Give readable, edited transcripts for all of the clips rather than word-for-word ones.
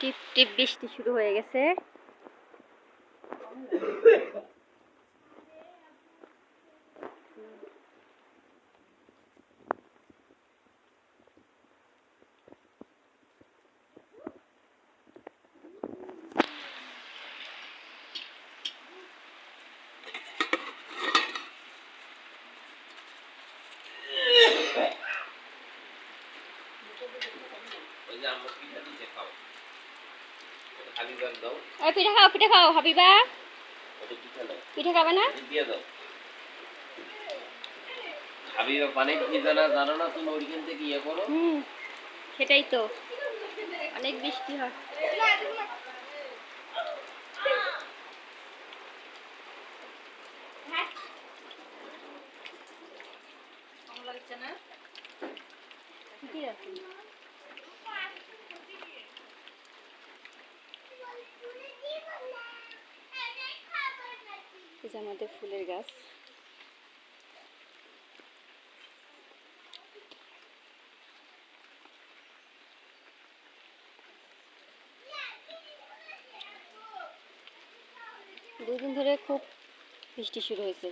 টিপ টিপ বৃষ্টি শুরু হয়ে গেছে। পিঠা খাও, পিঠা খাও হাবিবা, পিঠা খাবে না? হাবিবা পানি ভিজে না, জানো না তুমি ওইখান থেকে ইয়ে করো। সেটাই তো, অনেক বৃষ্টি হয়। আমাদের ফুলের গাছ, দুদিন ধরে খুব বৃষ্টি শুরু হয়েছে।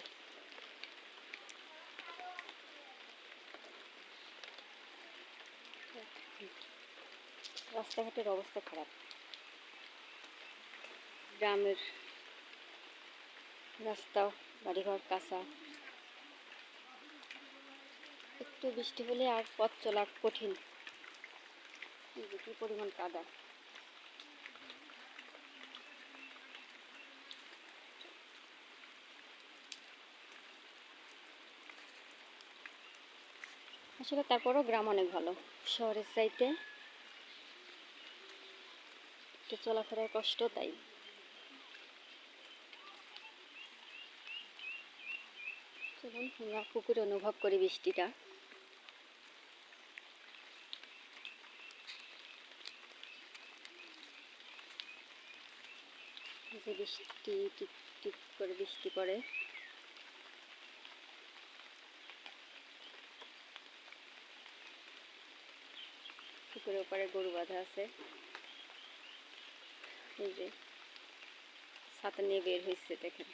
রাস্তাঘাটের অবস্থা খারাপ, গ্রামের রাস্তা বাড়িঘর কাঁচা, একটু বৃষ্টি হলে আর পথ চলা কঠিন। কি পরিমাণ কাদা। আসলে তারপরও গ্রাম অনেক ভালো, শহরের চাইতে একটু চলাফেরার কষ্ট, তাই চলুন আমরা পুকুরে অনুভব করি বৃষ্টিটা। যে বৃষ্টি টিপ টিপ করে বৃষ্টি পড়ে, পুকুরের ওপারে গরু বাঁধা আছে, এই যে ছাতা নিয়ে বের হয়েছে, দেখেন।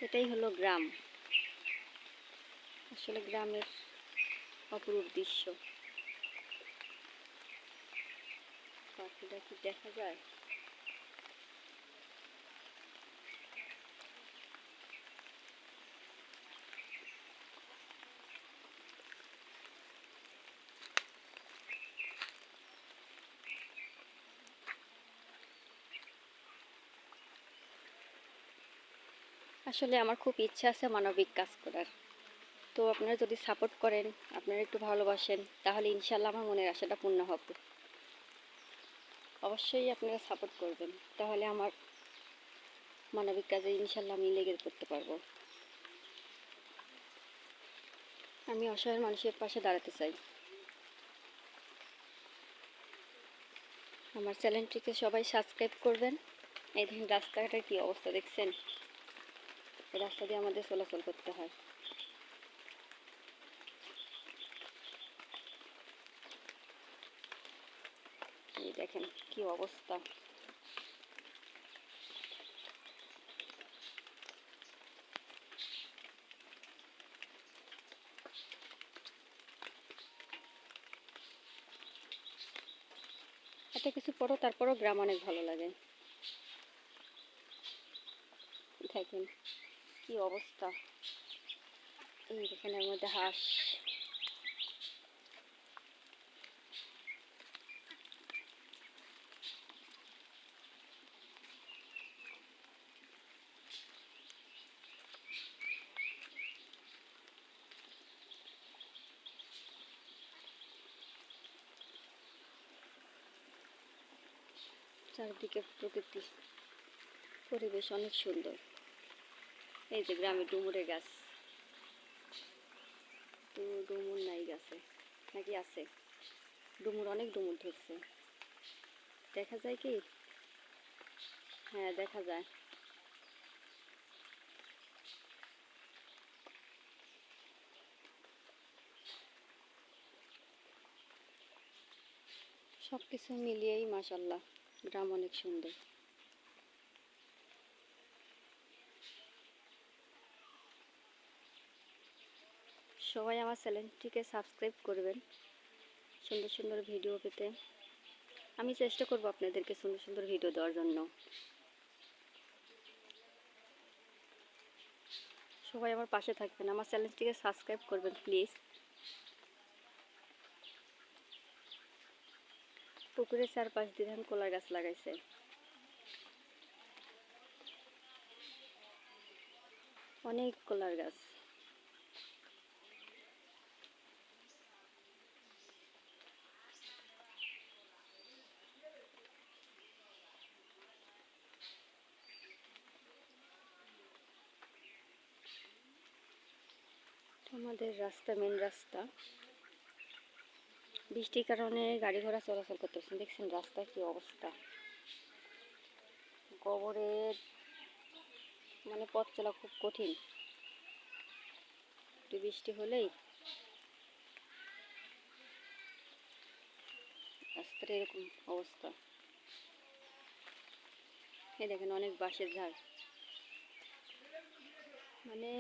এটাই হলো গ্রাম, আসলে গ্রামের অপরূপ দৃশ্য। পাখিটা কি দেখা যায়? আসলে আমার খুব ইচ্ছা আছে মানবিক কাজ করার, তো আপনারা যদি সাপোর্ট করেন, আপনারা একটু ভালোবাসেন, তাহলে ইনশাল্লাহ আমার মনের আশাটা পূর্ণ হবে। অবশ্যই আপনারা সাপোর্ট করবেন, তাহলে আমার মানবিক কাজে ইনশাল্লাহ আমি লেগে করতে পারবো। আমি অসহায় মানুষের পাশে দাঁড়াতে চাই। আমার চ্যানেলটিকে সবাই সাবস্ক্রাইব করবেন। এই ধরুন রাস্তাঘাটের কি অবস্থা দেখছেন, এই রাস্তা দিয়ে আমাদের চলাচল করতে হয়। এই দেখেন কি অবস্থা। এত কিছু পড়ো, তারপরও গ্রাম অনেক ভালো লাগে। দেখেন কি অবস্থা, এই দেখেন এর মধ্যে হাঁস। চারিদিকে প্রকৃতি পরিবেশ অনেক সুন্দর। এই যে গ্রামে ডুমুরের গাছ, তো ডুমুর নাই গাছে, নাকি আছে? ডুমুর, অনেক ডুমুর ধরছে, দেখা যায় কি? হ্যাঁ দেখা যায়। সব কিছু মিলিয়েই মাশাআল্লাহ গ্রাম অনেক সুন্দর। সবাই আমার চ্যানেলটিকে সাবস্ক্রাইব করবেন সুন্দর সুন্দর ভিডিও পেতে। আমি চেষ্টা করব আপনাদেরকে সুন্দর সুন্দর ভিডিও দেওয়ার জন্য। সবাই আমার পাশে থাকবেন, আমার চ্যানেলটিকে সাবস্ক্রাইব করবেন প্লিজ। পুকুরের চারপাশ দিয়ে ধান কলার গাছ লাগাইছে। অনেক কলার গাছ। আমাদের রাস্তা মেন রাস্তা, বৃষ্টির কারণে গাড়ি ঘোড়া চলাচল করতেছেন। দেখছেন রাস্তার কি অবস্থা, গোবরের মানে পথ চলা খুব কঠিন। একটু বৃষ্টি হলেই রাস্তার এরকম অবস্থা। এই দেখেন অনেক বাঁশের ঝাড়, মানে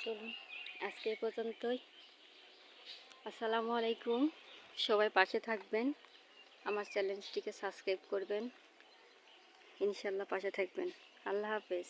চলুন আজকে এই পর্যন্তই। আসসালামু আলাইকুম। সবাই পাশে থাকবেন, আমার চ্যানেলটিকে সাবস্ক্রাইব করবেন, ইনশাল্লাহ পাশে থাকবেন। আল্লাহ হাফেজ।